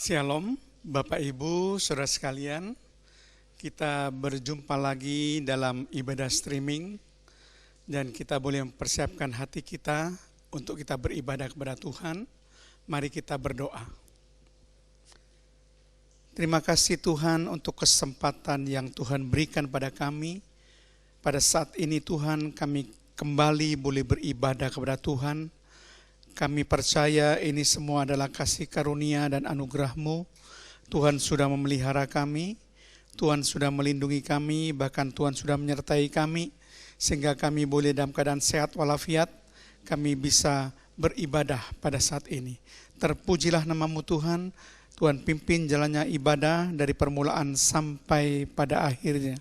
Shalom, Bapak Ibu, Saudara sekalian. Kita berjumpa lagi dalam ibadah streaming dan kita boleh mempersiapkan hati kita untuk kita beribadah kepada Tuhan. Mari kita berdoa. Terima kasih Tuhan untuk kesempatan yang Tuhan berikan pada kami. Pada saat ini Tuhan, kami kembali boleh beribadah kepada Tuhan. Kami percaya ini semua adalah kasih karunia dan anugerah-Mu. Tuhan sudah memelihara kami, Tuhan sudah melindungi kami, bahkan Tuhan sudah menyertai kami, sehingga kami boleh dalam keadaan sehat walafiat, kami bisa beribadah pada saat ini. Terpujilah nama-Mu Tuhan, Tuhan pimpin jalannya ibadah dari permulaan sampai pada akhirnya.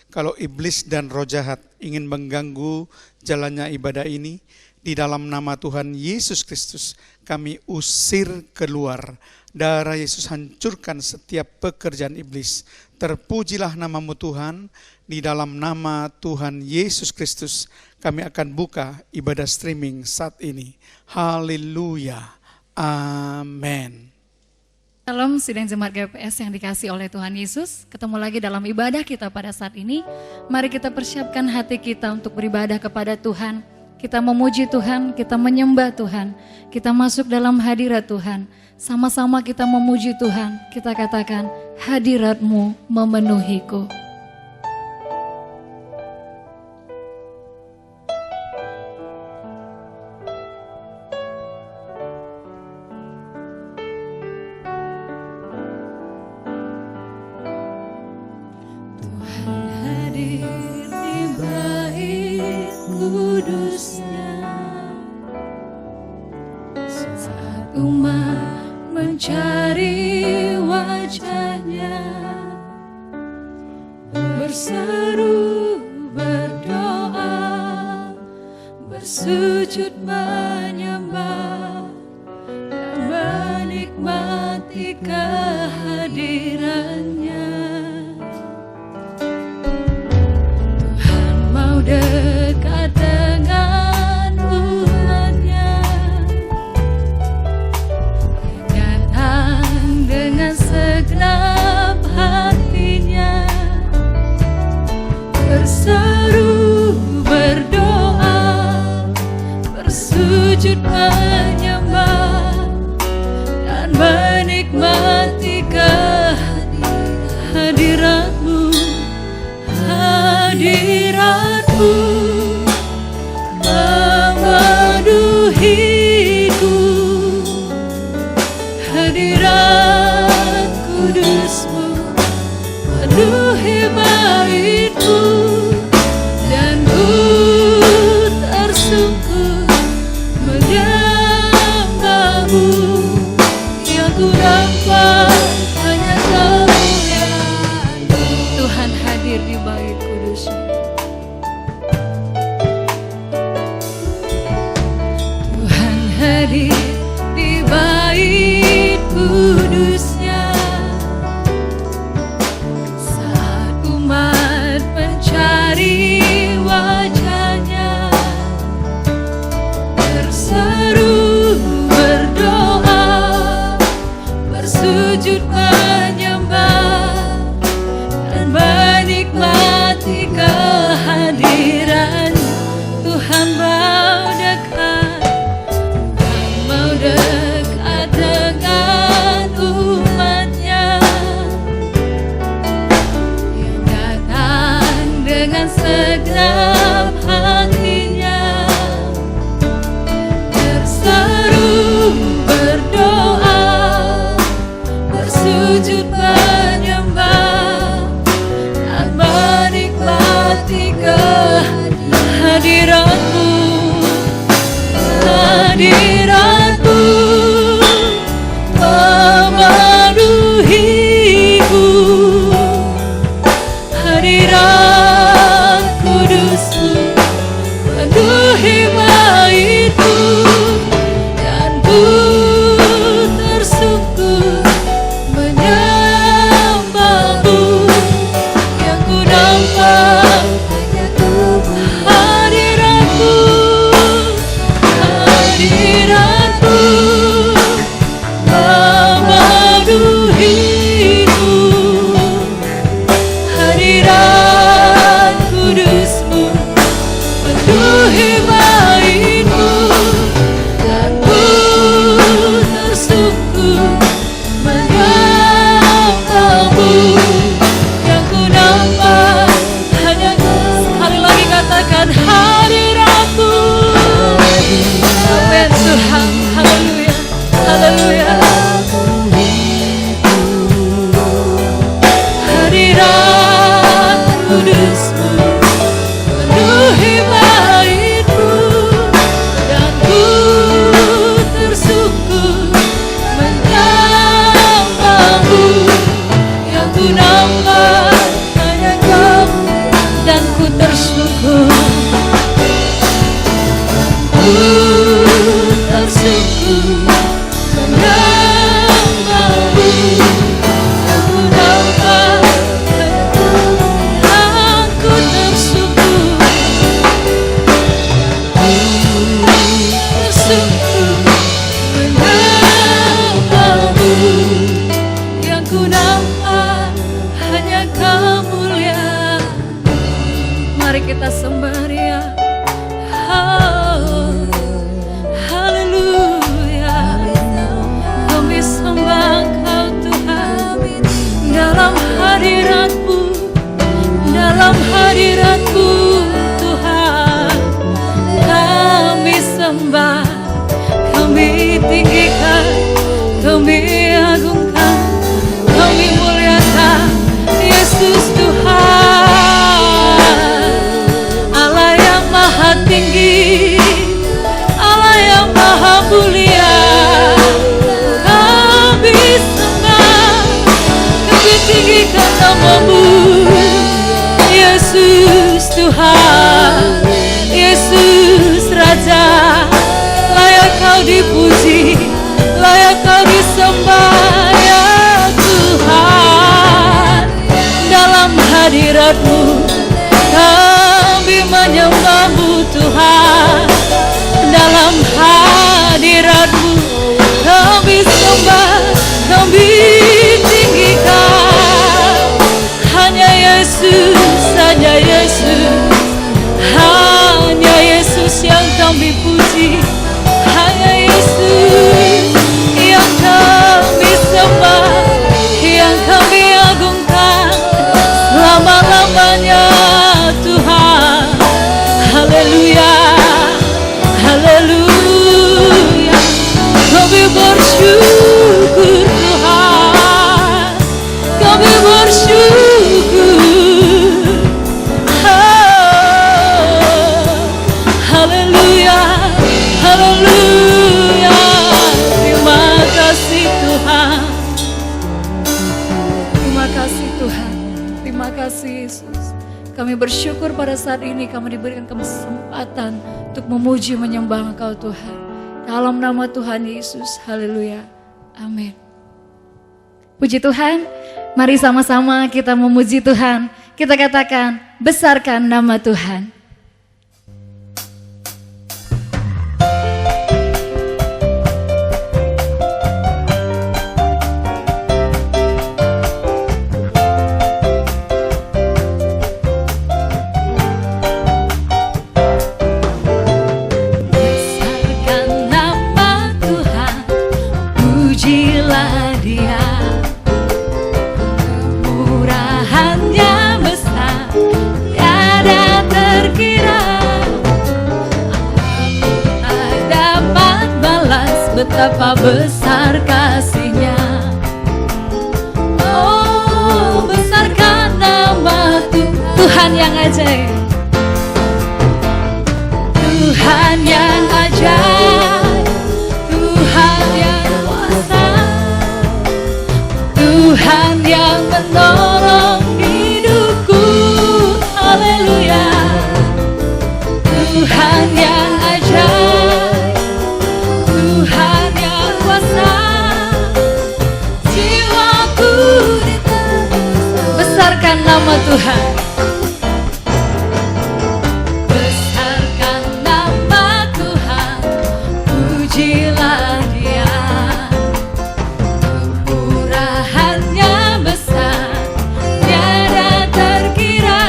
Kalau iblis dan roh jahat ingin mengganggu jalannya ibadah ini, di dalam nama Tuhan Yesus Kristus kami usir keluar. Darah Yesus hancurkan setiap pekerjaan iblis. Terpujilah nama-Mu Tuhan. Di dalam nama Tuhan Yesus Kristus kami akan buka ibadah streaming saat ini. Haleluya. Amin. Shalom sidang jemaat GPS yang dikasih oleh Tuhan Yesus. Ketemu lagi dalam ibadah kita pada saat ini. Mari kita persiapkan hati kita untuk beribadah kepada Tuhan. Kita memuji Tuhan, kita menyembah Tuhan, kita masuk dalam hadirat Tuhan. Sama-sama kita memuji Tuhan, kita katakan hadirat-Mu memenuhiku. Tuhan hadir di bait kudusnya, saat umat mencari wajahnya, berseru, berdoa, bersujud menyembah, dan menikmati kehadirannya. Tuhan mau dekat dengan umatnya, datang dengan segenap hatinya, berseru, berdoa, bersujud menyembah, dan menikmati kehadiran-Mu, hadirat-Mu memenuhiku, hadirat kudus-Mu penuhi bait-Mu, dan ku tersungkur menyembah-Mu. Yang ku dapat hanya kemuliaan-Mu. Tuhan hadir di bait kudus-Nya. Tuhan hadir di bait kudus-Nya, saat umat mencari wajah-Nya, berseru, berdoa, bersujud menyembah, dan menikmati kehadiran. Tuhan mau dekat, Tuhan mau dekat dengan umatnya, yang datang dengan segenap hatinya, berseru, berdoa, bersujud menyembah, dan menikmati kehadiran-Mu, hadirat-Mu memenuhiku, hadirat kudus-Mu penuhi bait-Mu, dan ku tersungkur menyembah-Mu. Yang ku nampak hanya hadirat-Mu, hadirat-Mu memenuhiku. tinggikan, kami agungkan, kami muliakan Yesus Tuhan. Allah yang maha tinggi, Allah yang maha mulia, kami senang, kami tinggikan nama-Mu Yesus Tuhan, Yesus Raja. Layak Kau dipuji, layak Kau disembah ya Tuhan. Dalam hadirat-Mu kami menyembah-Mu Tuhan. Dalam hadirat-Mu kami sembah, kami tinggikan. Hanya Yesus, hanya Yesus, hanya Yesus yang kami puji. Hanya Yesus yang kami sembah, yang kami agungkan selama-lamanya Tuhan. Haleluya, haleluya. Kami bersyukur Tuhan, kami bersyukur. Haleluya, haleluya. Terima kasih Tuhan, Terima kasih Tuhan, terima kasih Yesus. Kami bersyukur pada saat ini kami diberikan kesempatan untuk memuji menyembah Engkau Tuhan. Dalam nama Tuhan Yesus, haleluya, amin. Puji Tuhan, mari sama-sama kita memuji Tuhan. Kita katakan, besarkan nama Tuhan. besarkan nama Tuhan, pujilah Dia. Kemurahan-Nya besar, tiada terkira. Tak dapat balas betapa besar kasih-Nya. Oh, besarkan nama Tuhan yang ajaib, Tuhan yang ajaib, Tuhan yang kuasa, Tuhan yang menolong hidupku. Haleluya. Tuhan yang ajaib, Tuhan yang kuasa, jiwaku ditebus. Besarkan nama Tuhan. Besarkan nama Tuhan, pujilah Dia. Kemurahan-Nya besar, tiada terkira.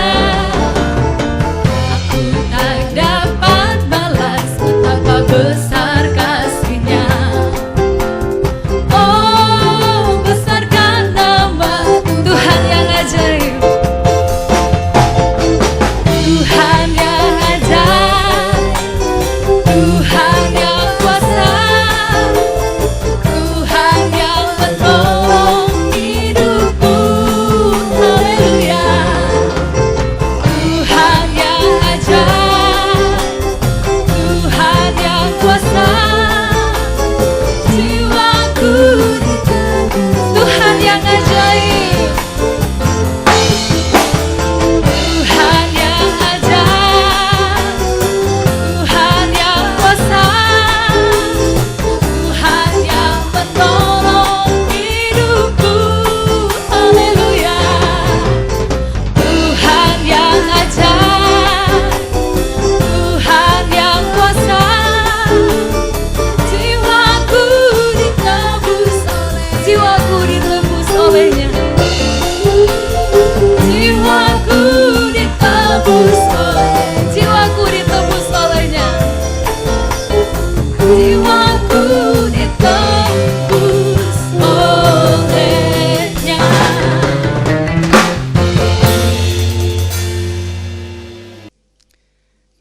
Aku tak dapat balas betapa besar kasih-Nya. Oh, besarkan nama Tuhan yang ajaib, Tuhan yang ajaib, Tuhan yang kuasa, Tuhan yang menolong hidupku. Haleluya. Tuhan yang ajaib, Tuhan yang kuasa, jiwaku ditebus. Tuhan yang ajaib, Tuhan yang ajaib, Tuhan yang kuasa, Tuhan yang menolong hidupku. Haleluya. Tuhan yang ajaib, Tuhan yang kuasa, jiwaku ditebus olehnya. Jiwaku ditebus olehnya. Jiwaku ditebus olehnya. Jiwaku ditebus olehnya.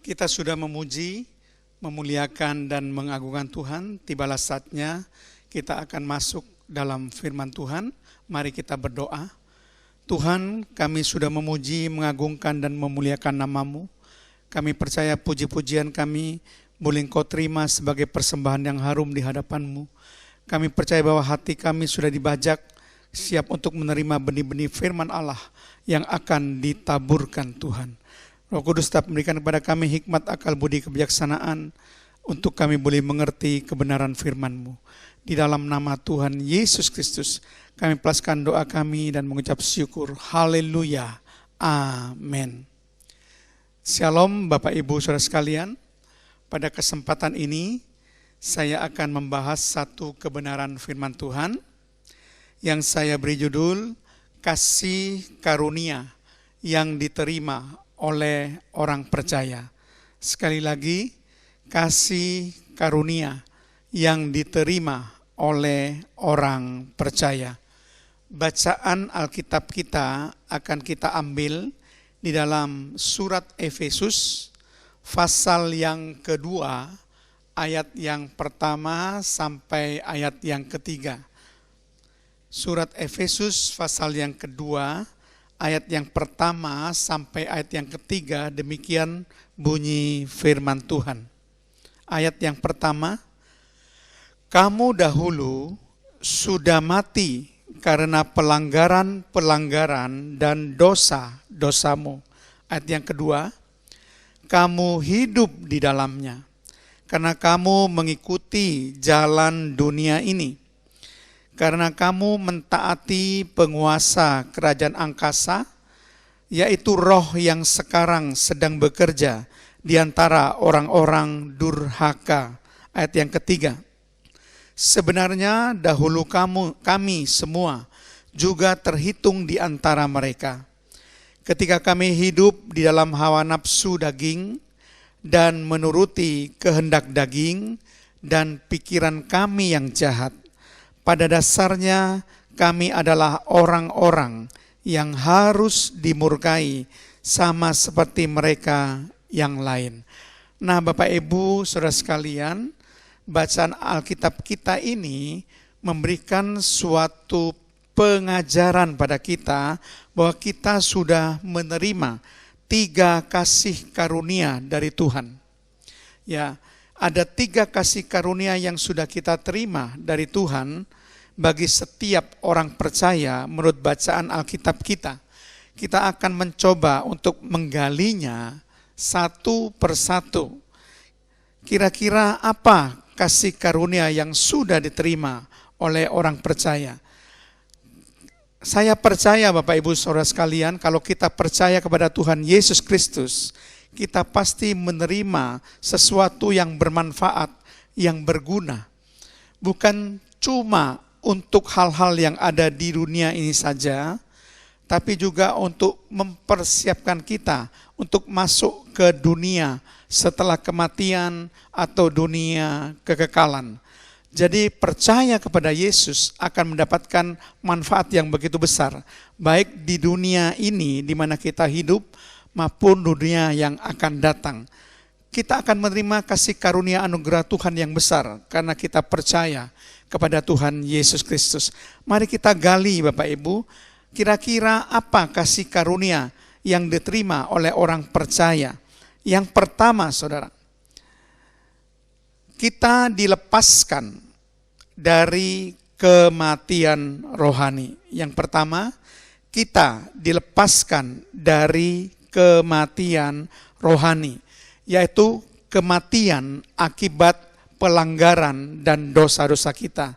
Kita sudah memuji memuliakan dan mengagungkan Tuhan, tibalah saatnya kita akan masuk dalam firman Tuhan. Mari kita berdoa. Tuhan, kami sudah memuji, mengagungkan dan memuliakan nama-Mu. Kami percaya puji-pujian kami boleh Engkau terima sebagai persembahan yang harum di hadapan-Mu. Kami percaya bahwa hati kami sudah dibajak, siap untuk menerima benih-benih firman Allah yang akan ditaburkan Tuhan. Roh Kudus tetap memberikan kepada kami hikmat, akal, budi, kebijaksanaan untuk kami boleh mengerti kebenaran firman-Mu. Di dalam nama Tuhan Yesus Kristus kami pelaskan doa kami dan mengucap syukur. Haleluya. Amin. Shalom Bapak Ibu Saudara sekalian. Pada kesempatan ini saya akan membahas satu kebenaran firman Tuhan yang saya beri judul Kasih Karunia yang diterima oleh orang percaya. Sekali lagi, kasih karunia yang diterima oleh orang percaya. Bacaan Alkitab kita akan kita ambil di dalam surat Efesus pasal yang kedua, ayat yang pertama sampai ayat yang ketiga. Surat Efesus pasal yang kedua, ayat yang pertama sampai ayat yang ketiga, demikian bunyi firman Tuhan. Ayat yang pertama, kamu dahulu sudah mati karena pelanggaran-pelanggaran dan dosa-dosamu. Ayat yang kedua, kamu hidup di dalamnya karena kamu mengikuti jalan dunia ini. Karena kamu mentaati penguasa kerajaan angkasa, yaitu roh yang sekarang sedang bekerja di antara orang-orang durhaka. Ayat yang ketiga, sebenarnya dahulu kami semua juga terhitung di antara mereka. Ketika kami hidup di dalam hawa nafsu daging dan menuruti kehendak daging dan pikiran kami yang jahat. Pada dasarnya kami adalah orang-orang yang harus dimurkai sama seperti mereka yang lain. Nah Bapak Ibu Saudara sekalian, bacaan Alkitab kita ini memberikan suatu pengajaran pada kita bahwa kita sudah menerima 3 kasih karunia dari Tuhan. Ya, ada 3 kasih karunia yang sudah kita terima dari Tuhan bagi setiap orang percaya menurut bacaan Alkitab kita. Kita akan mencoba untuk menggalinya satu persatu. Kira-kira apa kasih karunia yang sudah diterima oleh orang percaya? Saya percaya Bapak Ibu Saudara sekalian, kalau kita percaya kepada Tuhan Yesus Kristus, kita pasti menerima sesuatu yang bermanfaat, yang berguna. Bukan cuma untuk hal-hal yang ada di dunia ini saja, tapi juga untuk mempersiapkan kita untuk masuk ke dunia setelah kematian atau dunia kekekalan. Jadi percaya kepada Yesus akan mendapatkan manfaat yang begitu besar, baik di dunia ini di mana kita hidup maupun dunia yang akan datang. Kita akan menerima kasih karunia anugerah Tuhan yang besar karena kita percaya kepada Tuhan Yesus Kristus. Mari kita gali Bapak Ibu, kira-kira apa kasih karunia yang diterima oleh orang percaya. Yang pertama Saudara, kita dilepaskan dari kematian rohani. Yang pertama, kita dilepaskan dari kematian rohani, yaitu kematian akibat pelanggaran dan dosa-dosa kita.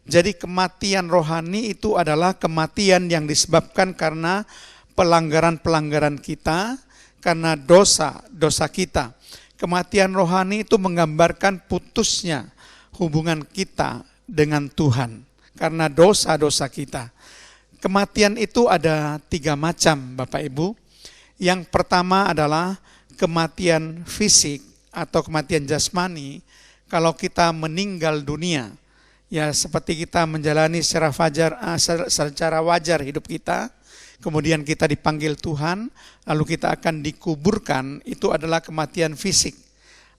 Jadi kematian rohani itu adalah kematian yang disebabkan karena pelanggaran-pelanggaran kita, karena dosa-dosa kita. Kematian rohani itu menggambarkan putusnya hubungan kita dengan Tuhan karena dosa-dosa kita. Kematian itu ada 3 macam Bapak Ibu. Yang pertama adalah kematian fisik atau kematian jasmani kalau kita meninggal dunia. Ya seperti kita menjalani secara wajar hidup kita, kemudian kita dipanggil Tuhan, lalu kita akan dikuburkan, itu adalah kematian fisik.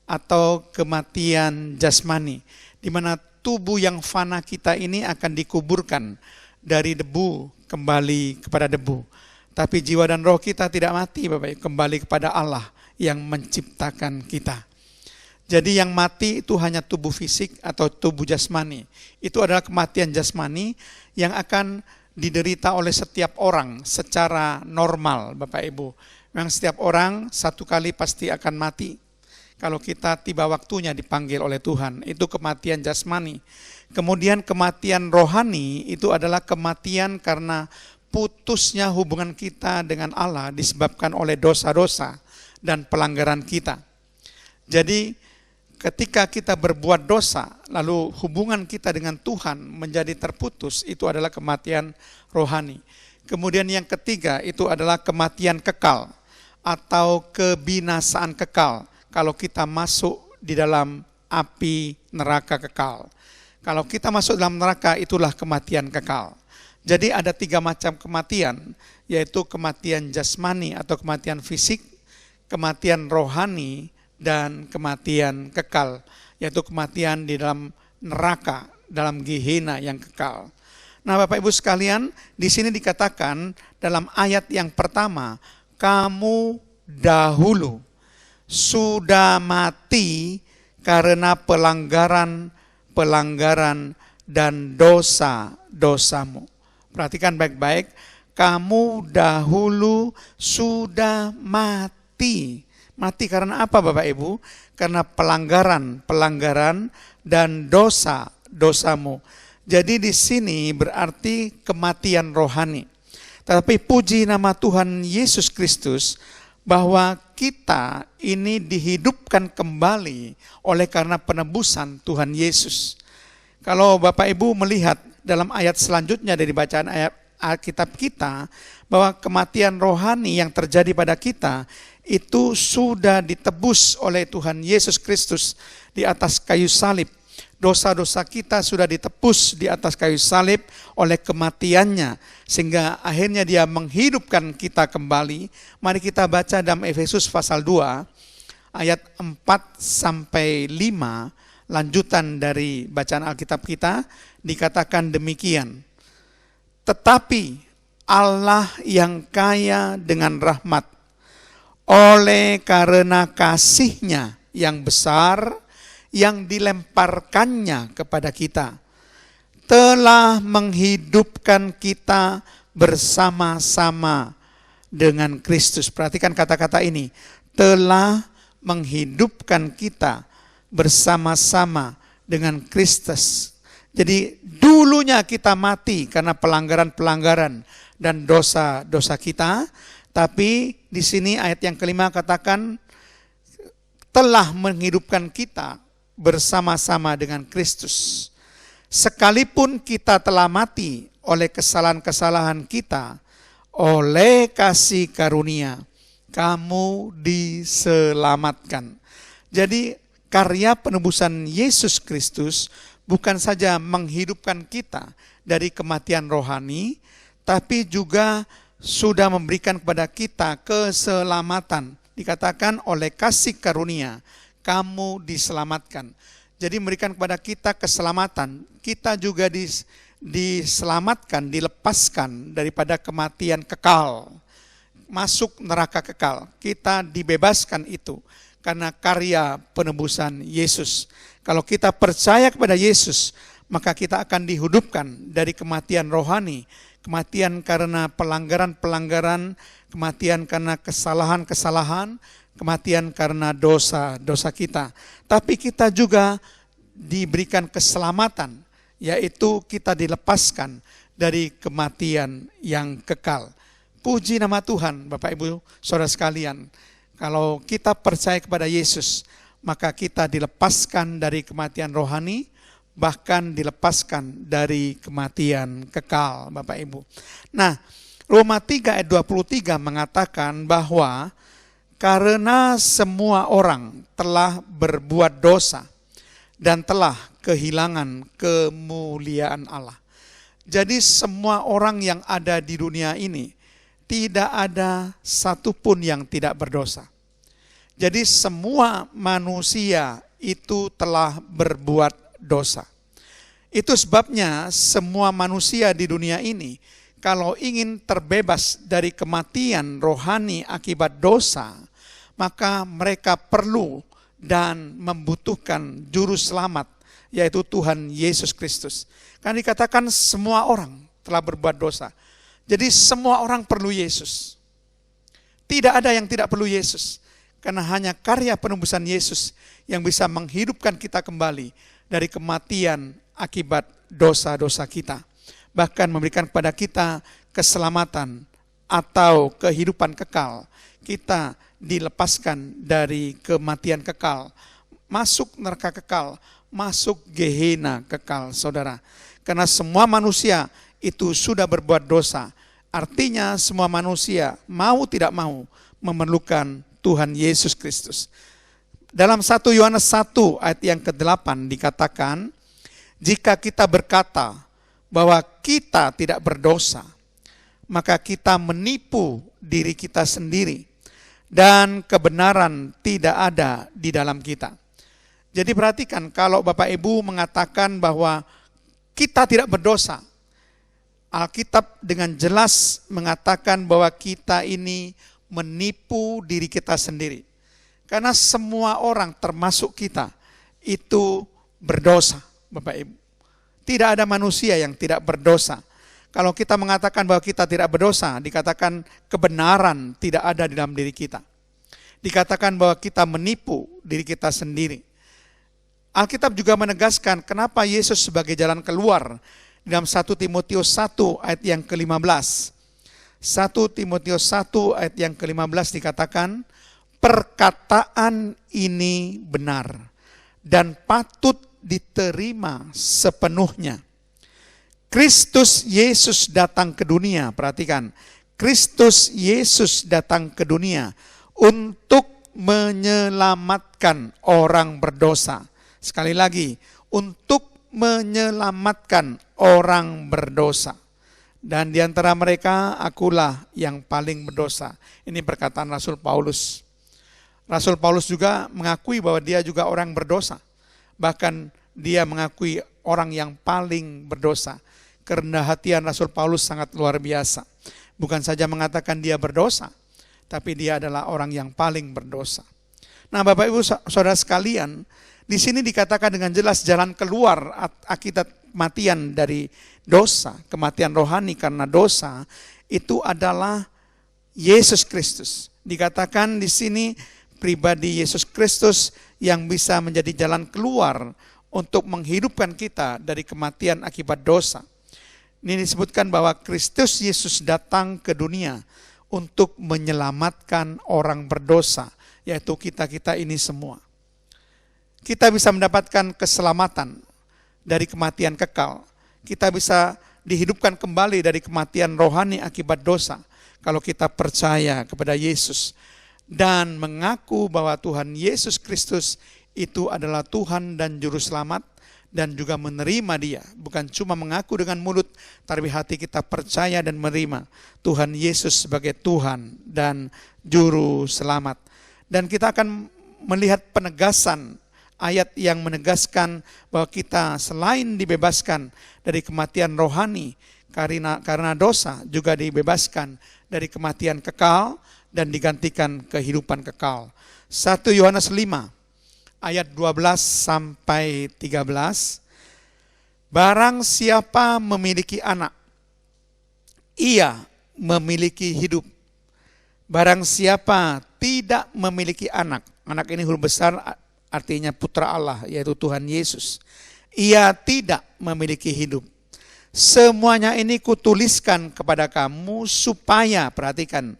atau kematian jasmani, di mana tubuh yang fana kita ini akan dikuburkan dari debu kembali kepada debu. Tapi jiwa dan roh kita tidak mati, Bapak Ibu, kembali kepada Allah yang menciptakan kita. Jadi yang mati itu hanya tubuh fisik atau tubuh jasmani. Itu adalah kematian jasmani yang akan diderita oleh setiap orang secara normal, Bapak Ibu. Memang setiap orang satu kali pasti akan mati. Kalau kita tiba waktunya dipanggil oleh Tuhan, itu kematian jasmani. Kemudian kematian rohani itu adalah kematian karena putusnya hubungan kita dengan Allah disebabkan oleh dosa-dosa dan pelanggaran kita. Jadi ketika kita berbuat dosa, lalu hubungan kita dengan Tuhan menjadi terputus, itu adalah kematian rohani. Kemudian yang ketiga itu adalah kematian kekal atau kebinasaan kekal. Kalau kita masuk di dalam api neraka kekal. Kalau kita masuk dalam neraka, itulah kematian kekal. Jadi ada 3 macam kematian, yaitu kematian jasmani atau kematian fisik, kematian rohani, dan kematian kekal, yaitu kematian di dalam neraka, dalam Gehenna yang kekal. Nah, Bapak Ibu sekalian, di sini dikatakan dalam ayat yang pertama, kamu dahulu sudah mati karena pelanggaran dan dosa-dosamu. Perhatikan baik-baik, kamu dahulu sudah mati. Mati karena apa, Bapak Ibu? Karena pelanggaran dan dosa-dosamu. Jadi di sini berarti kematian rohani. Tetapi puji nama Tuhan Yesus Kristus bahwa kita ini dihidupkan kembali oleh karena penebusan Tuhan Yesus. Kalau Bapak Ibu melihat dalam ayat selanjutnya dari bacaan ayat Alkitab kita, bahwa kematian rohani yang terjadi pada kita itu sudah ditebus oleh Tuhan Yesus Kristus di atas kayu salib. Dosa-dosa kita sudah ditebus di atas kayu salib oleh kematiannya, sehingga akhirnya dia menghidupkan kita kembali. Mari kita baca dalam Efesus pasal 2 ayat 4-5, lanjutan dari bacaan Alkitab kita, dikatakan demikian. Tetapi Allah yang kaya dengan rahmat, oleh karena kasih-Nya yang besar yang dilemparkannya kepada kita, telah menghidupkan kita bersama-sama dengan Kristus. Perhatikan kata-kata ini, telah menghidupkan kita bersama-sama dengan Kristus. Jadi dulunya kita mati karena pelanggaran-pelanggaran dan dosa-dosa kita, tapi di sini ayat yang kelima katakan telah menghidupkan kita bersama-sama dengan Kristus. Sekalipun kita telah mati oleh kesalahan-kesalahan kita, oleh kasih karunia kamu diselamatkan. Jadi karya penebusan Yesus Kristus bukan saja menghidupkan kita dari kematian rohani, tapi juga sudah memberikan kepada kita keselamatan. Dikatakan oleh kasih karunia kamu diselamatkan. Jadi memberikan kepada kita keselamatan. Kita juga diselamatkan, dilepaskan daripada kematian kekal, masuk neraka kekal. Kita dibebaskan itu karena karya penebusan Yesus. Kalau kita percaya kepada Yesus, maka kita akan dihidupkan dari kematian rohani, kematian karena pelanggaran-pelanggaran, kematian karena kesalahan-kesalahan, kematian karena dosa-dosa kita. Tapi kita juga diberikan keselamatan, yaitu kita dilepaskan dari kematian yang kekal. Puji nama Tuhan, Bapak Ibu Saudara sekalian. Kalau kita percaya kepada Yesus, maka kita dilepaskan dari kematian rohani, bahkan dilepaskan dari kematian kekal, Bapak Ibu. Nah, Roma 3 ayat 23 mengatakan bahwa karena semua orang telah berbuat dosa dan telah kehilangan kemuliaan Allah. Jadi semua orang yang ada di dunia ini, tidak ada satupun yang tidak berdosa. Jadi semua manusia itu telah berbuat dosa. Itu sebabnya semua manusia di dunia ini kalau ingin terbebas dari kematian rohani akibat dosa, maka mereka perlu dan membutuhkan juru selamat, yaitu Tuhan Yesus Kristus. Kan dikatakan semua orang telah berbuat dosa. Jadi semua orang perlu Yesus. Tidak ada yang tidak perlu Yesus. Karena hanya karya penebusan Yesus yang bisa menghidupkan kita kembali dari kematian akibat dosa-dosa kita. Bahkan memberikan kepada kita keselamatan atau kehidupan kekal. Kita dilepaskan dari kematian kekal, masuk neraka kekal, masuk Gehenna kekal, saudara. Karena semua manusia itu sudah berbuat dosa. Artinya semua manusia mau tidak mau memerlukan Tuhan Yesus Kristus. Dalam 1 Yohanes 1 ayat yang ke-8 dikatakan, jika kita berkata bahwa kita tidak berdosa, maka kita menipu diri kita sendiri dan kebenaran tidak ada di dalam kita. Jadi perhatikan, kalau Bapak Ibu mengatakan bahwa kita tidak berdosa, Alkitab dengan jelas mengatakan bahwa kita ini menipu diri kita sendiri. Karena semua orang termasuk kita itu berdosa, Bapak Ibu. Tidak ada manusia yang tidak berdosa. Kalau kita mengatakan bahwa kita tidak berdosa, dikatakan kebenaran tidak ada di dalam diri kita. Dikatakan bahwa kita menipu diri kita sendiri. Alkitab juga menegaskan kenapa Yesus sebagai jalan keluar. Dalam 1 Timotius 1 ayat yang ke-15. 1 Timotius 1 ayat yang ke-15 dikatakan, perkataan ini benar dan patut diterima sepenuhnya. Kristus Yesus datang ke dunia, perhatikan, Kristus Yesus datang ke dunia untuk menyelamatkan orang berdosa. Sekali lagi, untuk menyelamatkan orang berdosa. Dan di antara mereka akulah yang paling berdosa. Ini perkataan Rasul Paulus. Rasul Paulus juga mengakui bahwa dia juga orang berdosa. Bahkan dia mengakui orang yang paling berdosa. Kerendahan hatian Rasul Paulus sangat luar biasa. Bukan saja mengatakan dia berdosa, tapi dia adalah orang yang paling berdosa. Nah, Bapak Ibu Saudara sekalian, di sini dikatakan dengan jelas jalan keluar akibat kematian dari dosa, kematian rohani karena dosa, itu adalah Yesus Kristus. Dikatakan di sini pribadi Yesus Kristus yang bisa menjadi jalan keluar untuk menghidupkan kita dari kematian akibat dosa. Ini disebutkan bahwa Kristus Yesus datang ke dunia untuk menyelamatkan orang berdosa, yaitu kita-kita ini semua. Kita bisa mendapatkan keselamatan dari kematian kekal. Kita bisa dihidupkan kembali dari kematian rohani akibat dosa kalau kita percaya kepada Yesus dan mengaku bahwa Tuhan Yesus Kristus itu adalah Tuhan dan Juru Selamat, dan juga menerima dia. Bukan cuma mengaku dengan mulut, tapi hati kita percaya dan menerima Tuhan Yesus sebagai Tuhan dan Juru Selamat. Dan kita akan melihat penegasan ayat yang menegaskan bahwa kita selain dibebaskan dari kematian rohani karena dosa, juga dibebaskan dari kematian kekal dan digantikan kehidupan kekal. 1 Yohanes 5 ayat 12 sampai 13. Barang siapa memiliki anak, ia memiliki hidup. Barang siapa tidak memiliki anak, anak ini huruf besar artinya putra Allah, yaitu Tuhan Yesus, ia tidak memiliki hidup. Semuanya ini kutuliskan kepada kamu supaya, perhatikan,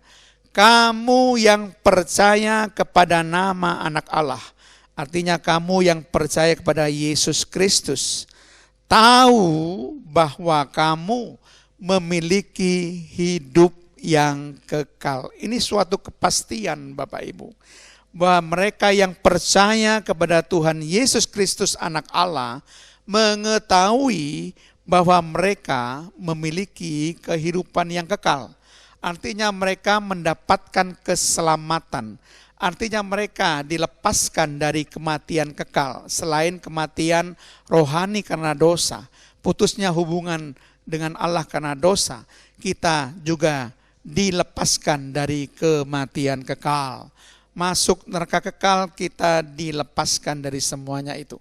kamu yang percaya kepada nama anak Allah, artinya kamu yang percaya kepada Yesus Kristus, tahu bahwa kamu memiliki hidup yang kekal. Ini suatu kepastian Bapak Ibu, bahwa mereka yang percaya kepada Tuhan Yesus Kristus anak Allah mengetahui bahwa mereka memiliki kehidupan yang kekal. Artinya mereka mendapatkan keselamatan Artinya mereka dilepaskan dari kematian kekal. Selain kematian rohani karena dosa, putusnya hubungan dengan Allah karena dosa, kita juga dilepaskan dari kematian kekal. Masuk neraka kekal, kita dilepaskan dari semuanya itu.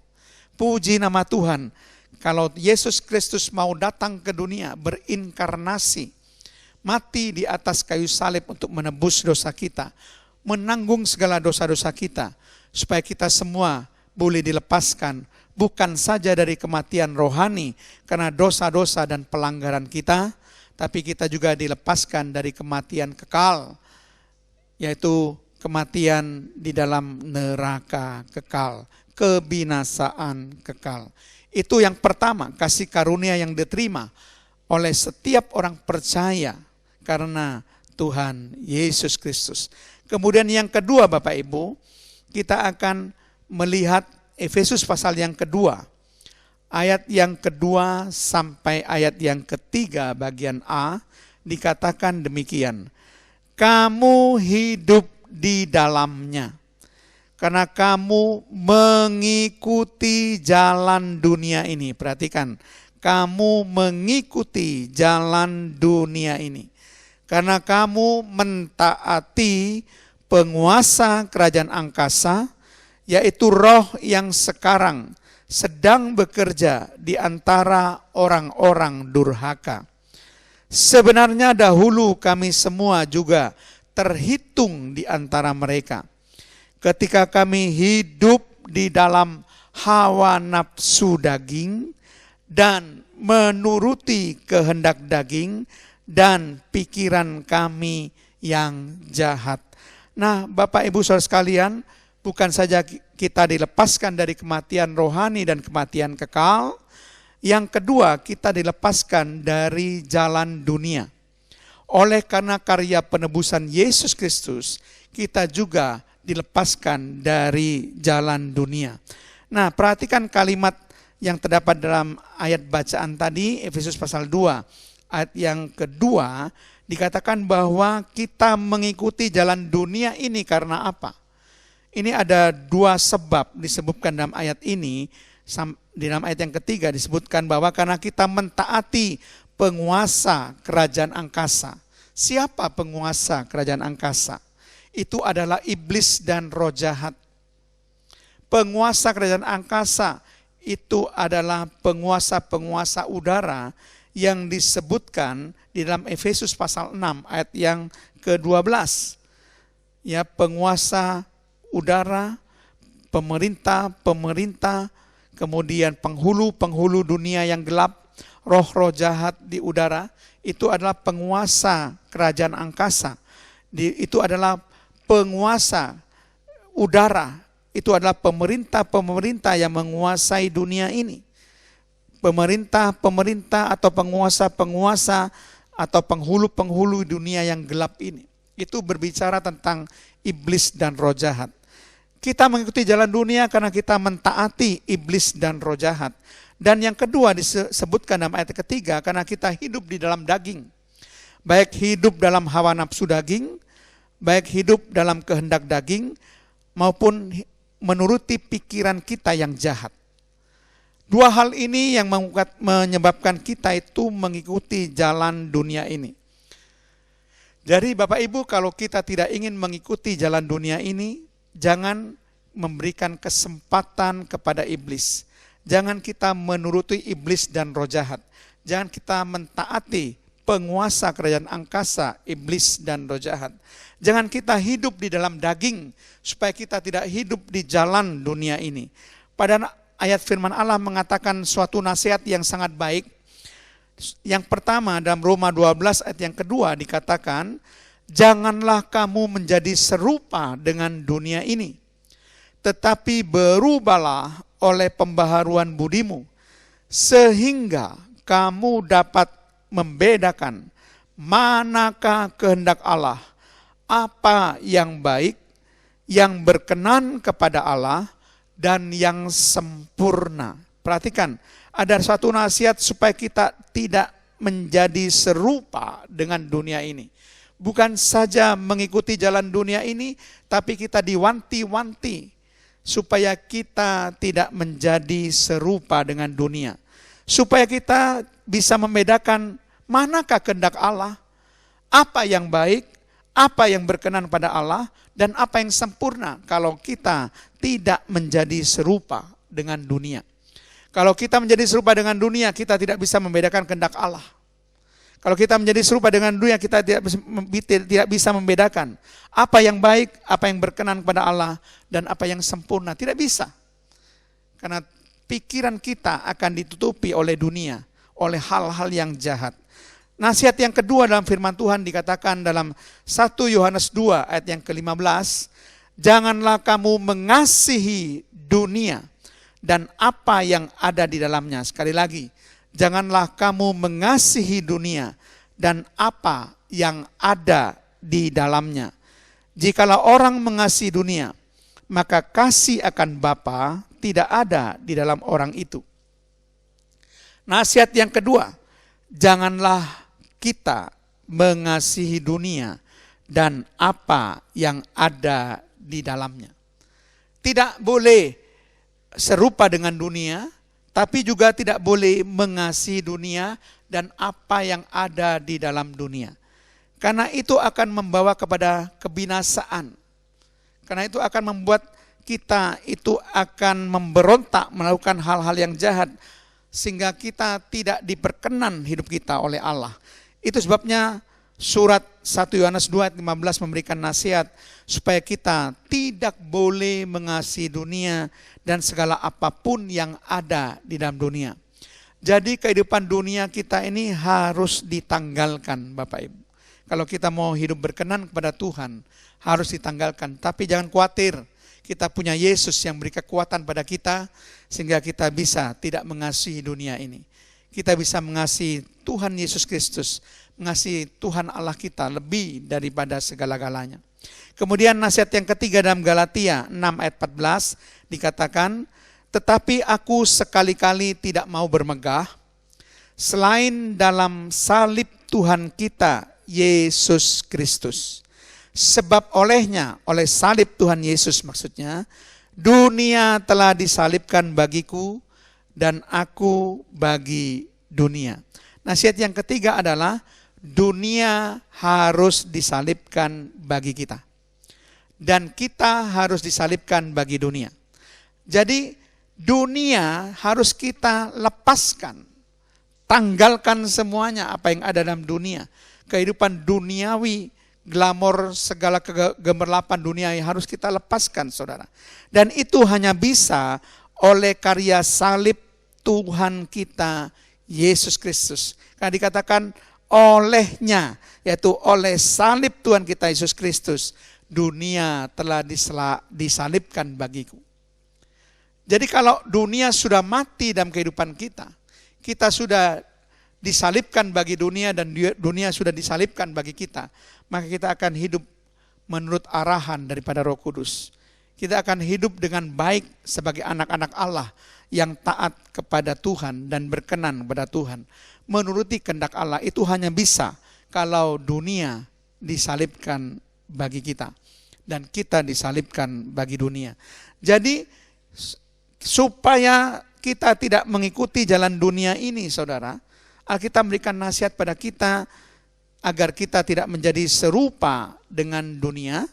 Puji nama Tuhan, kalau Yesus Kristus mau datang ke dunia, berinkarnasi, mati di atas kayu salib untuk menebus dosa kita, menanggung segala dosa-dosa kita, supaya kita semua boleh dilepaskan, bukan saja dari kematian rohani karena dosa-dosa dan pelanggaran kita, tapi kita juga dilepaskan dari kematian kekal, yaitu kematian di dalam neraka kekal, kebinasaan kekal. Itu yang pertama, kasih karunia yang diterima oleh setiap orang percaya karena Tuhan Yesus Kristus. Kemudian yang kedua Bapak Ibu, kita akan melihat Efesus pasal yang kedua, ayat yang kedua sampai ayat yang ketiga bagian A, dikatakan demikian. Kamu hidup di dalamnya, karena kamu mengikuti jalan dunia ini. Perhatikan, kamu mengikuti jalan dunia ini. Karena kamu mentaati penguasa kerajaan angkasa, yaitu roh yang sekarang sedang bekerja di antara orang-orang durhaka. Sebenarnya dahulu kami semua juga terhitung di antara mereka. Ketika kami hidup di dalam hawa nafsu daging dan menuruti kehendak daging dan pikiran kami yang jahat. Nah, Bapak Ibu Saudara sekalian, bukan saja kita dilepaskan dari kematian rohani dan kematian kekal, yang kedua kita dilepaskan dari jalan dunia. Oleh karena karya penebusan Yesus Kristus, kita juga dilepaskan dari jalan dunia. Nah, perhatikan kalimat yang terdapat dalam ayat bacaan tadi, Efesus pasal 2. Ayat yang kedua dikatakan bahwa kita mengikuti jalan dunia ini karena apa? Ini ada dua sebab disebutkan dalam ayat ini. Di dalam ayat yang ketiga disebutkan bahwa karena kita mentaati penguasa kerajaan angkasa. Siapa penguasa kerajaan angkasa? Itu adalah iblis dan roh jahat. Penguasa kerajaan angkasa itu adalah penguasa-penguasa udara yang disebutkan di dalam Efesus pasal 6 ayat yang ke-12. Ya, penguasa udara, pemerintah, kemudian penghulu dunia yang gelap, roh-roh jahat di udara, itu adalah penguasa kerajaan angkasa. Itu adalah penguasa udara, itu adalah pemerintah yang menguasai dunia ini. Pemerintah atau penguasa atau penghulu dunia yang gelap ini. Itu berbicara tentang iblis dan roh jahat. Kita mengikuti jalan dunia karena kita mentaati iblis dan roh jahat. Dan yang kedua disebutkan dalam ayat ketiga, karena kita hidup di dalam daging. Baik hidup dalam hawa nafsu daging, baik hidup dalam kehendak daging, maupun menuruti pikiran kita yang jahat. Dua hal ini yang menyebabkan kita itu mengikuti jalan dunia ini. Jadi Bapak Ibu, kalau kita tidak ingin mengikuti jalan dunia ini, jangan memberikan kesempatan kepada iblis. Jangan kita menuruti iblis dan roh jahat. Jangan kita mentaati penguasa kerajaan angkasa, iblis dan roh jahat. Jangan kita hidup di dalam daging, supaya kita tidak hidup di jalan dunia ini. Pada ayat firman Allah mengatakan suatu nasihat yang sangat baik. Yang pertama dalam Roma 12 ayat yang kedua dikatakan, janganlah kamu menjadi serupa dengan dunia ini, tetapi berubahlah oleh pembaharuan budimu, sehingga kamu dapat membedakan manakah kehendak Allah, apa yang baik, yang berkenan kepada Allah, dan yang sempurna. Perhatikan, ada satu nasihat supaya kita tidak menjadi serupa dengan dunia ini. Bukan saja mengikuti jalan dunia ini, tapi kita diwanti-wanti supaya kita tidak menjadi serupa dengan dunia. Supaya kita bisa membedakan manakah kehendak Allah, apa yang baik, apa yang berkenan pada Allah, dan apa yang sempurna kalau kita tidak menjadi serupa dengan dunia. Kalau kita menjadi serupa dengan dunia, kita tidak bisa membedakan kehendak Allah. Kalau kita menjadi serupa dengan dunia, kita tidak bisa membedakan apa yang baik, apa yang berkenan kepada Allah, dan apa yang sempurna. Tidak bisa. Karena pikiran kita akan ditutupi oleh dunia, oleh hal-hal yang jahat. Nasihat yang kedua dalam firman Tuhan dikatakan dalam 1 Yohanes 2 ayat yang ke-15, janganlah kamu mengasihi dunia dan apa yang ada di dalamnya. Sekali lagi, janganlah kamu mengasihi dunia dan apa yang ada di dalamnya. Jikalau orang mengasihi dunia, maka kasih akan Bapa tidak ada di dalam orang itu. Nasihat yang kedua, janganlah kita mengasihi dunia dan apa yang ada di dalamnya. Tidak boleh serupa dengan dunia, tapi juga tidak boleh mengasihi dunia dan apa yang ada di dalam dunia. Karena itu akan membawa kepada kebinasaan. Karena itu akan membuat kita itu akan memberontak, melakukan hal-hal yang jahat, sehingga kita tidak diperkenan hidup kita oleh Allah. Itu sebabnya surat 1 Yohanes 2 ayat 15 memberikan nasihat supaya kita tidak boleh mengasihi dunia dan segala apapun yang ada di dalam dunia. Jadi kehidupan dunia kita ini harus ditanggalkan, Bapak Ibu. Kalau kita mau hidup berkenan kepada Tuhan, harus ditanggalkan. Tapi jangan khawatir, kita punya Yesus yang beri kekuatan pada kita, sehingga kita bisa tidak mengasihi dunia ini. Kita bisa mengasihi Tuhan Yesus Kristus, mengasihi Tuhan Allah kita lebih daripada segala-galanya. Kemudian nasihat yang ketiga dalam Galatia 6 ayat 14 dikatakan, tetapi aku sekali-kali tidak mau bermegah, selain dalam salib Tuhan kita, Yesus Kristus. Sebab olehnya, oleh salib Tuhan Yesus maksudnya, dunia telah disalibkan bagiku dan aku bagi dunia. Nasihat yang ketiga adalah dunia harus disalibkan bagi kita. Dan kita harus disalibkan bagi dunia. Jadi dunia harus kita lepaskan. Tanggalkan semuanya apa yang ada dalam dunia. Kehidupan duniawi, glamor, segala kegemerlapan dunia harus kita lepaskan, saudara. Dan itu hanya bisa oleh karya salib Tuhan kita, Yesus Kristus. Karena dikatakan olehnya, yaitu oleh salib Tuhan kita Yesus Kristus, dunia telah disalibkan bagiku. Jadi kalau dunia sudah mati dalam kehidupan kita, kita sudah disalibkan bagi dunia dan dunia sudah disalibkan bagi kita, maka kita akan hidup menurut arahan daripada Roh Kudus. Kita akan hidup dengan baik sebagai anak-anak Allah yang taat kepada Tuhan dan berkenan kepada Tuhan. Menuruti kehendak Allah itu hanya bisa kalau dunia disalibkan bagi kita dan kita disalibkan bagi dunia. Jadi supaya kita tidak mengikuti jalan dunia ini, saudara, Alkitab memberikan nasihat pada kita agar kita tidak menjadi serupa dengan dunia.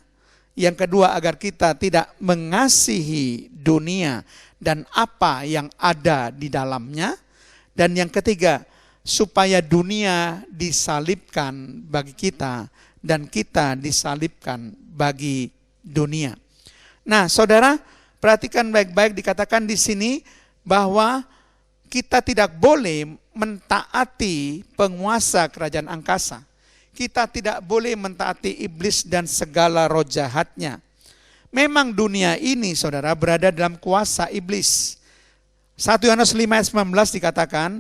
Yang kedua, agar kita tidak mengasihi dunia dan apa yang ada di dalamnya. Dan yang ketiga, supaya dunia disalibkan bagi kita dan kita disalibkan bagi dunia. Nah, saudara, perhatikan baik-baik, dikatakan di sini bahwa kita tidak boleh mentaati penguasa kerajaan angkasa. Kita tidak boleh mentaati iblis dan segala roh jahatnya. Memang dunia ini, saudara, berada dalam kuasa iblis. 1 Yohanes 5 ayat 19 dikatakan,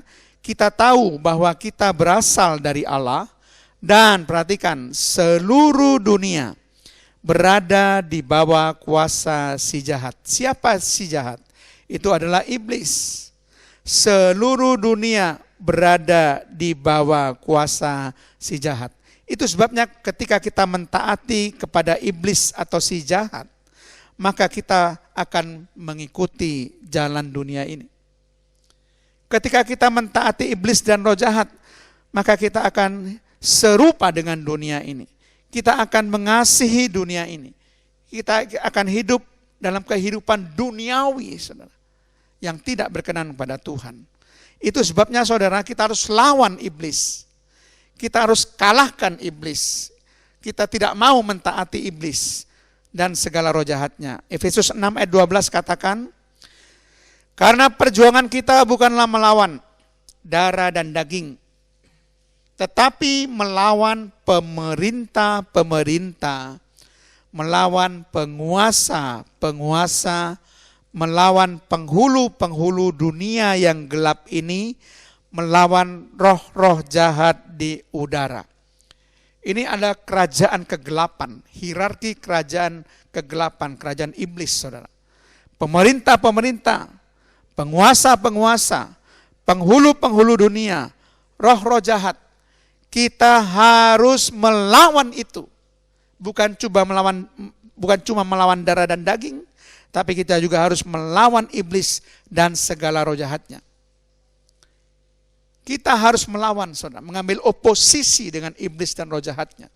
kita tahu bahwa kita berasal dari Allah dan perhatikan, seluruh dunia berada di bawah kuasa si jahat. Siapa si jahat? Itu adalah iblis. Seluruh dunia berada di bawah kuasa si jahat. Itu sebabnya ketika kita mentaati kepada iblis atau si jahat, maka kita akan mengikuti jalan dunia ini. Ketika kita mentaati iblis dan roh jahat, maka kita akan serupa dengan dunia ini. Kita akan mengasihi dunia ini. Kita akan hidup dalam kehidupan duniawi, saudara, yang tidak berkenan kepada Tuhan. Itu sebabnya saudara, kita harus lawan iblis. Kita harus kalahkan iblis. Kita tidak mau mentaati iblis dan segala roh jahatnya. Efesus 6 ayat 12 katakan, karena perjuangan kita bukanlah melawan darah dan daging, tetapi melawan pemerintah-pemerintah, melawan penguasa-penguasa, melawan penghulu-penghulu dunia yang gelap ini, melawan roh-roh jahat di udara. Ini adalah kerajaan kegelapan, hierarki kerajaan kegelapan, kerajaan iblis, saudara. Pemerintah-pemerintah, penguasa-penguasa, penghulu-penghulu dunia, roh-roh jahat. Kita harus melawan itu. Bukan cuma melawan darah dan daging, tapi kita juga harus melawan iblis dan segala roh jahatnya. Kita harus melawan, saudara, mengambil oposisi dengan iblis dan roh jahatnya.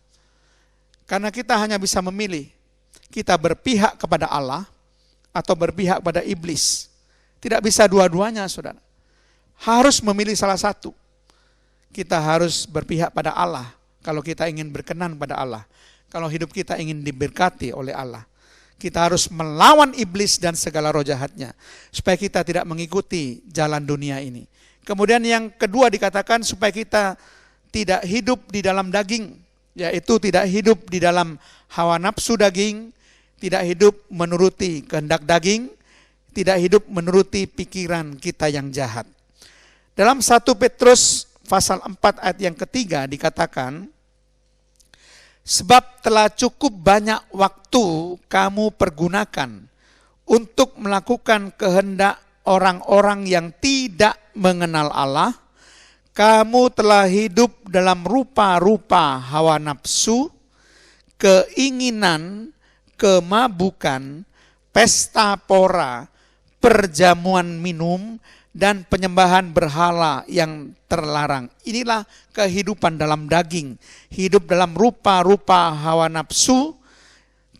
Karena kita hanya bisa memilih, kita berpihak kepada Allah atau berpihak pada iblis. Tidak bisa dua-duanya, saudara. Harus memilih salah satu. Kita harus berpihak pada Allah kalau kita ingin berkenan pada Allah. Kalau hidup kita ingin diberkati oleh Allah. Kita harus melawan iblis dan segala roh jahatnya, supaya kita tidak mengikuti jalan dunia ini. Kemudian yang kedua dikatakan supaya kita tidak hidup di dalam daging, yaitu tidak hidup di dalam hawa nafsu daging, tidak hidup menuruti kehendak daging, tidak hidup menuruti pikiran kita yang jahat. Dalam 1 Petrus pasal 4 ayat yang ketiga dikatakan, sebab telah cukup banyak waktu kamu pergunakan untuk melakukan kehendak orang-orang yang tidak mengenal Allah. Kamu telah hidup dalam rupa-rupa hawa nafsu, keinginan, kemabukan, pesta pora, perjamuan minum, dan penyembahan berhala yang terlarang. Inilah kehidupan dalam daging. Hidup dalam rupa-rupa hawa nafsu,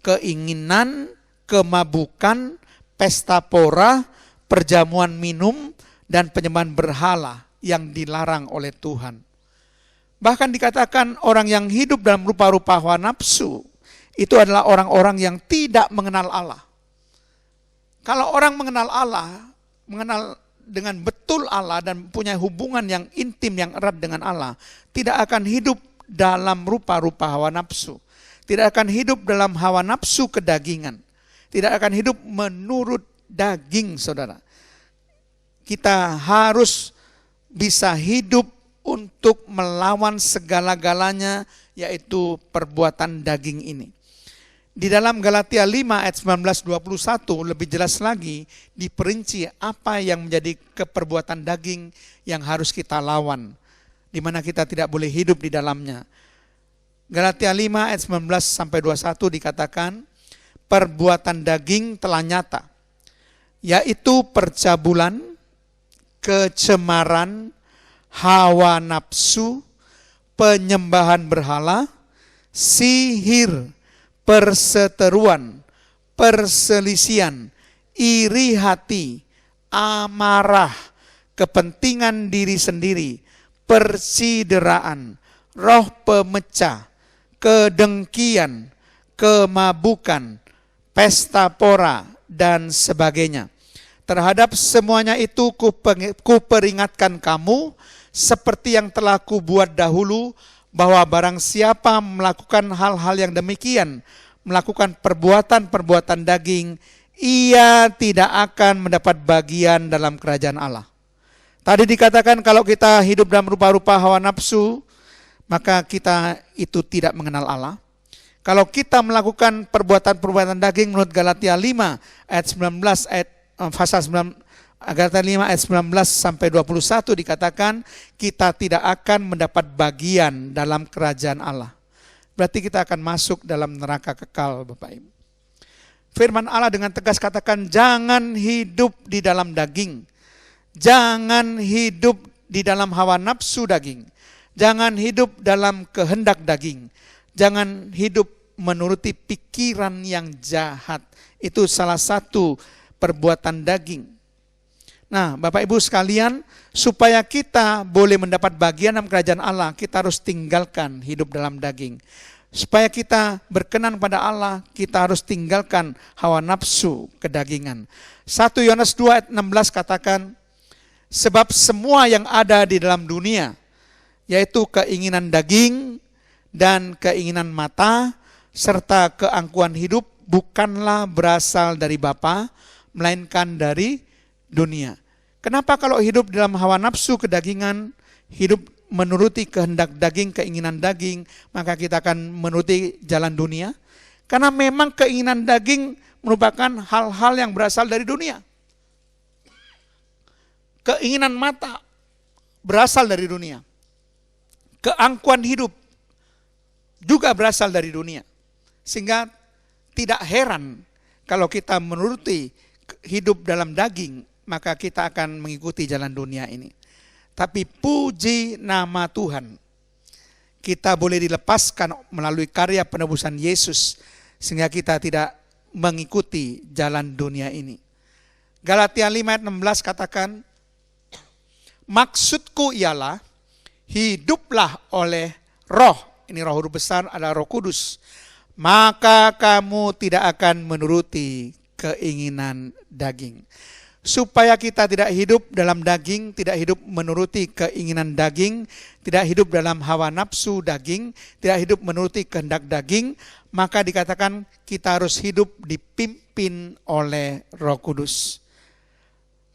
keinginan, kemabukan, pesta pora, perjamuan minum, dan penyembahan berhala yang dilarang oleh Tuhan. Bahkan dikatakan orang yang hidup dalam rupa-rupa hawa nafsu, itu adalah orang-orang yang tidak mengenal Allah. Kalau orang mengenal Allah, mengenal dengan betul Allah dan punya hubungan yang intim, yang erat dengan Allah, tidak akan hidup dalam rupa-rupa hawa nafsu. Tidak akan hidup dalam hawa nafsu kedagingan. Tidak akan hidup menurut daging, saudara. Kita harus bisa hidup untuk melawan segala-galanya, yaitu perbuatan daging ini. Di dalam Galatia 5 ayat 19-21 lebih jelas lagi diperinci apa yang menjadi keperbuatan daging yang harus kita lawan, di mana kita tidak boleh hidup di dalamnya. Galatia 5 ayat 19-21 dikatakan, perbuatan daging telah nyata, yaitu percabulan, kecemaran, hawa nafsu, penyembahan berhala, sihir, perseteruan, perselisihan, iri hati, amarah, kepentingan diri sendiri, persideraan, roh pemecah, kedengkian, kemabukan, pesta pora, dan sebagainya. Terhadap semuanya itu kuperingatkan kamu, seperti yang telah kubuat dahulu, bahwa barang siapa melakukan hal-hal yang demikian, melakukan perbuatan-perbuatan daging, ia tidak akan mendapat bagian dalam kerajaan Allah. Tadi dikatakan kalau kita hidup dalam rupa-rupa hawa nafsu, maka kita itu tidak mengenal Allah. Kalau kita melakukan perbuatan-perbuatan daging menurut Galatia 5 ayat 19 ayat pasal 9 Galatia 5 ayat 19-21 dikatakan kita tidak akan mendapat bagian dalam kerajaan Allah. berarti kita akan masuk dalam neraka kekal, Bapak Ibu. Firman Allah dengan tegas katakan, jangan hidup di dalam daging. Jangan hidup di dalam hawa nafsu daging. Jangan hidup dalam kehendak daging. Jangan hidup menuruti pikiran yang jahat. Itu salah satu perbuatan daging. Nah, Bapak Ibu sekalian, supaya kita boleh mendapat bagian dalam kerajaan Allah, kita harus tinggalkan hidup dalam daging. Supaya kita berkenan pada Allah, kita harus tinggalkan hawa nafsu kedagingan. 1 Yohanes 2 ayat 16 katakan, sebab semua yang ada di dalam dunia, yaitu keinginan daging dan keinginan mata, serta keangkuhan hidup, bukanlah berasal dari Bapa, melainkan dari dunia. Kenapa kalau hidup dalam hawa nafsu kedagingan, hidup menuruti kehendak daging, keinginan daging, maka kita akan menuruti jalan dunia? Karena memang keinginan daging merupakan hal-hal yang berasal dari dunia. Keinginan mata berasal dari dunia. Keangkuhan hidup juga berasal dari dunia. Sehingga tidak heran kalau kita menuruti hidup dalam daging, maka kita akan mengikuti jalan dunia ini. Tapi puji nama Tuhan, kita boleh dilepaskan melalui karya penebusan Yesus, sehingga kita tidak mengikuti jalan dunia ini. Galatia 5 ayat 16 katakan, maksudku ialah hiduplah oleh roh, ini roh huruf besar adalah Roh Kudus, maka kamu tidak akan menuruti keinginan daging. Supaya kita tidak hidup dalam daging, tidak hidup menuruti keinginan daging, tidak hidup dalam hawa nafsu daging, tidak hidup menuruti kehendak daging, maka dikatakan kita harus hidup dipimpin oleh Roh Kudus.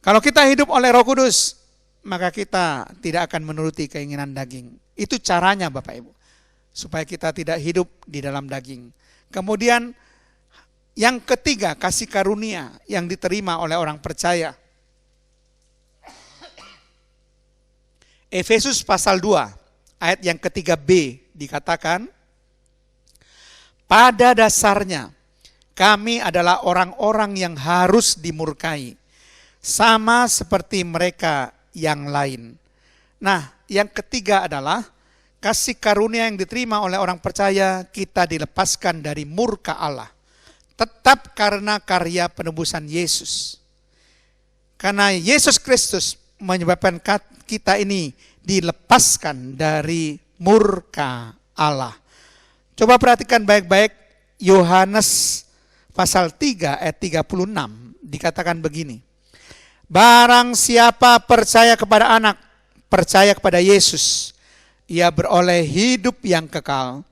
Kalau kita hidup oleh Roh Kudus, maka kita tidak akan menuruti keinginan daging. Itu caranya Bapak Ibu, supaya kita tidak hidup di dalam daging. Kemudian yang ketiga, kasih karunia yang diterima oleh orang percaya. Efesus pasal 2 ayat yang ketiga B dikatakan, pada dasarnya kami adalah orang-orang yang harus dimurkai, sama seperti mereka yang lain. Nah, yang ketiga adalah kasih karunia yang diterima oleh orang percaya, kita dilepaskan dari murka Allah. Tetap karena karya penebusan Yesus. Karena Yesus Kristus menyebabkan kita ini dilepaskan dari murka Allah. Coba perhatikan baik-baik Yohanes pasal 3 ayat 36 dikatakan begini. Barang siapa percaya kepada anak, percaya kepada Yesus, ia beroleh hidup yang kekal.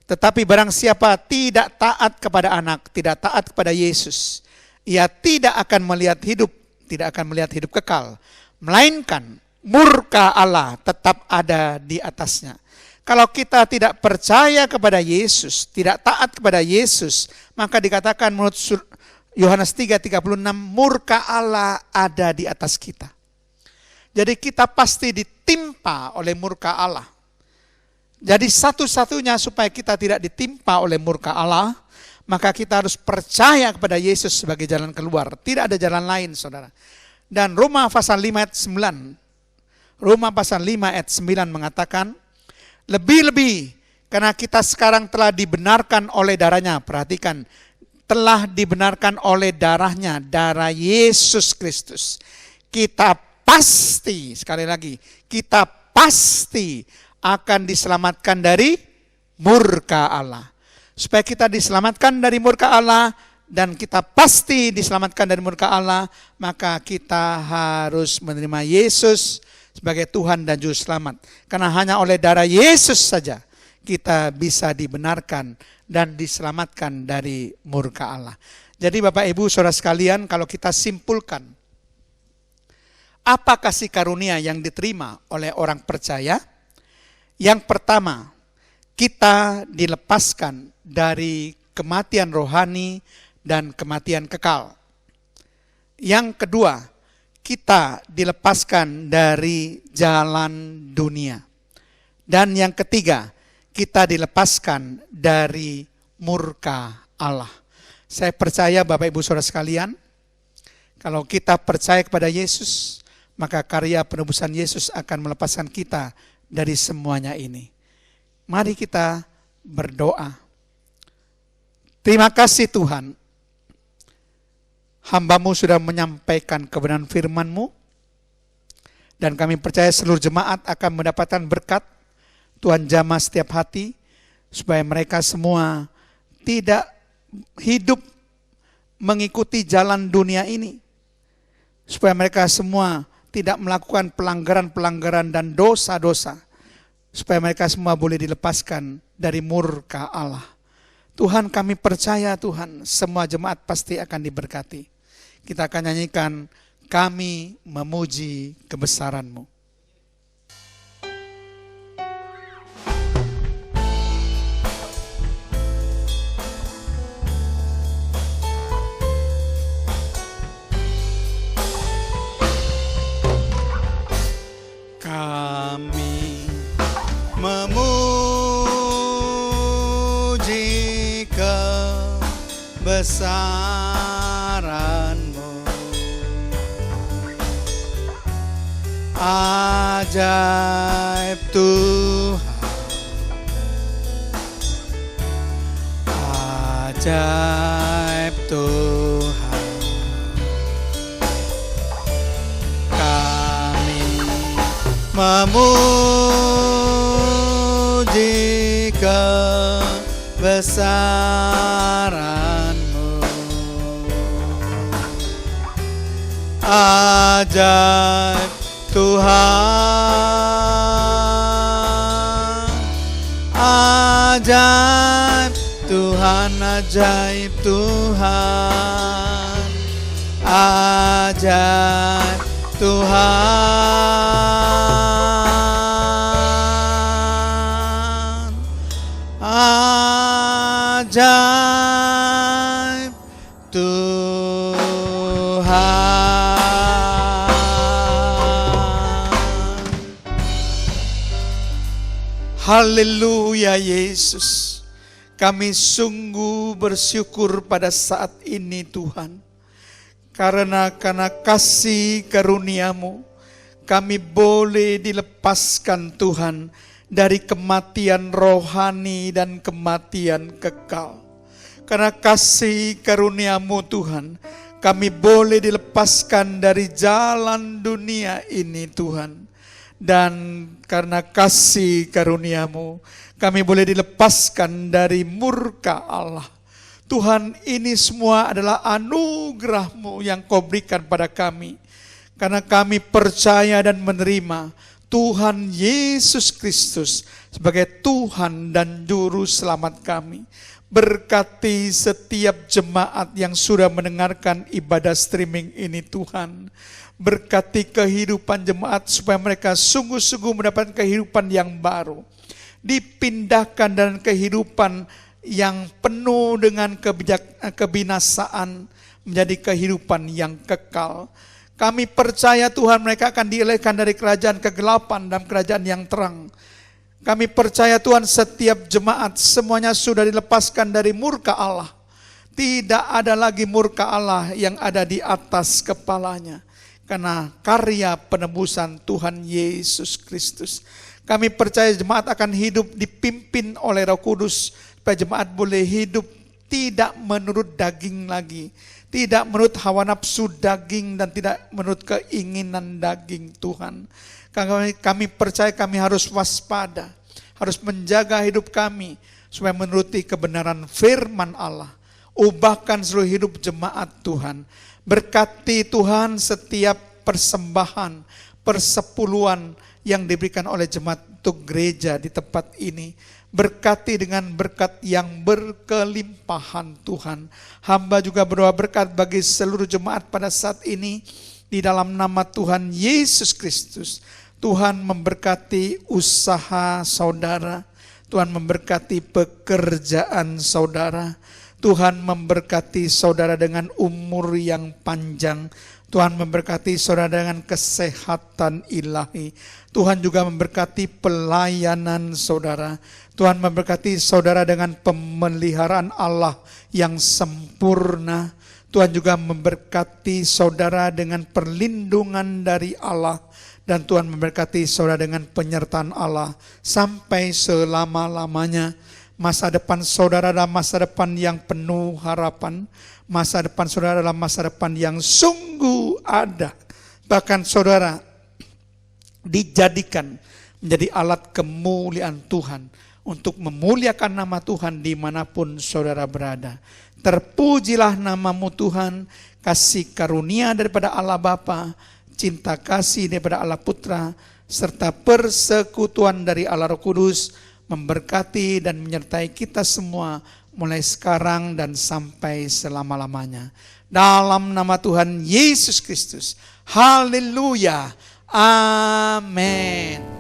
Tetapi barang siapa tidak taat kepada anak, tidak taat kepada Yesus, ia tidak akan melihat hidup, tidak akan melihat hidup kekal, melainkan murka Allah tetap ada di atasnya. Kalau kita tidak percaya kepada Yesus, tidak taat kepada Yesus, maka dikatakan menurut Yohanes 3:36, murka Allah ada di atas kita. Jadi kita pasti ditimpa oleh murka Allah. Jadi satu-satunya supaya kita tidak ditimpa oleh murka Allah, maka kita harus percaya kepada Yesus sebagai jalan keluar. Tidak ada jalan lain, saudara. Dan Roma pasal 5 ayat 9. Roma pasal 5 ayat 9 mengatakan, lebih-lebih karena kita sekarang telah dibenarkan oleh darahnya. Perhatikan, telah dibenarkan oleh darahnya, darah Yesus Kristus. Kita pasti, sekali lagi, kita pasti akan diselamatkan dari murka Allah. Supaya kita diselamatkan dari murka Allah dan kita pasti diselamatkan dari murka Allah, maka kita harus menerima Yesus sebagai Tuhan dan Juru Selamat. Karena hanya oleh darah Yesus saja kita bisa dibenarkan dan diselamatkan dari murka Allah. Jadi Bapak Ibu Saudara sekalian, kalau kita simpulkan, apa kasih karunia yang diterima oleh orang percaya? Yang pertama, kita dilepaskan dari kematian rohani dan kematian kekal. Yang kedua, kita dilepaskan dari jalan dunia. Dan yang ketiga, kita dilepaskan dari murka Allah. Saya percaya Bapak Ibu Saudara sekalian, kalau kita percaya kepada Yesus, maka karya penebusan Yesus akan melepaskan kita dari semuanya ini. Mari kita berdoa. Terima kasih Tuhan, hamba-Mu sudah menyampaikan kebenaran firman-Mu, dan kami percaya seluruh jemaat akan mendapatkan berkat. Tuhan jamah setiap hati, supaya mereka semua tidak hidup mengikuti jalan dunia ini. Supaya mereka semua tidak melakukan pelanggaran-pelanggaran dan dosa-dosa. Supaya mereka semua boleh dilepaskan dari murka Allah. Tuhan, kami percaya Tuhan, semua jemaat pasti akan diberkati. Kita akan nyanyikan, kami memuji kebesaran-Mu. Kami memuji kebesaran-Mu, ajaib Tuhan, ajaib Tuhan. Memuji kebesaran-Mu, ajaib Tuhan, ajaib Tuhan, ajaib Tuhan, ajaib Tuhan, ajaib Tuhan. Haleluya Yesus, kami sungguh bersyukur pada saat ini Tuhan. Karena kasih karunia-Mu, kami boleh dilepaskan Tuhan dari kematian rohani dan kematian kekal. Karena kasih karunia-Mu Tuhan, kami boleh dilepaskan dari jalan dunia ini Tuhan. Dan karena kasih karunia-Mu, kami boleh dilepaskan dari murka Allah. Tuhan, ini semua adalah anugerah-Mu yang Kau berikan pada kami. Karena kami percaya dan menerima Tuhan Yesus Kristus sebagai Tuhan dan Juru Selamat kami. Berkati setiap jemaat yang sudah mendengarkan ibadah streaming ini Tuhan. Berkati kehidupan jemaat supaya mereka sungguh-sungguh mendapat kehidupan yang baru. Dipindahkan dan kehidupan yang penuh dengan kebinasaan menjadi kehidupan yang kekal. Kami percaya Tuhan mereka akan dialihkan dari kerajaan kegelapan dan kerajaan yang terang. Kami percaya Tuhan setiap jemaat semuanya sudah dilepaskan dari murka Allah. Tidak ada lagi murka Allah yang ada di atas kepalanya. Karena karya penebusan Tuhan Yesus Kristus. Kami percaya jemaat akan hidup dipimpin oleh Roh Kudus. Supaya jemaat boleh hidup tidak menurut daging lagi. Tidak menurut hawa nafsu daging dan tidak menurut keinginan daging Tuhan. Kami percaya kami harus waspada. Harus menjaga hidup kami. Supaya menuruti kebenaran firman Allah. Ubahkan seluruh hidup jemaat Tuhan. Berkati Tuhan setiap persembahan, persepuluhan yang diberikan oleh jemaat untuk gereja di tempat ini. Berkati dengan berkat yang berkelimpahan Tuhan. Hamba juga berdoa berkat bagi seluruh jemaat pada saat ini. Di dalam nama Tuhan Yesus Kristus. Tuhan memberkati usaha saudara. Tuhan memberkati pekerjaan saudara. Tuhan memberkati saudara dengan umur yang panjang. Tuhan memberkati saudara dengan kesehatan ilahi. Tuhan juga memberkati pelayanan saudara. Tuhan memberkati saudara dengan pemeliharaan Allah yang sempurna. Tuhan juga memberkati saudara dengan perlindungan dari Allah. Dan Tuhan memberkati saudara dengan penyertaan Allah sampai selama-lamanya. Masa depan saudara adalah masa depan yang penuh harapan. Masa depan saudara adalah masa depan yang sungguh ada. Bahkan saudara dijadikan menjadi alat kemuliaan Tuhan, untuk memuliakan nama Tuhan dimanapun saudara berada. Terpujilah namamu Tuhan, kasih karunia daripada Allah Bapa, cinta kasih daripada Allah Putra, serta persekutuan dari Allah Roh Kudus memberkati dan menyertai kita semua mulai sekarang dan sampai selama-lamanya. Dalam nama Tuhan Yesus Kristus. Haleluya. Amin.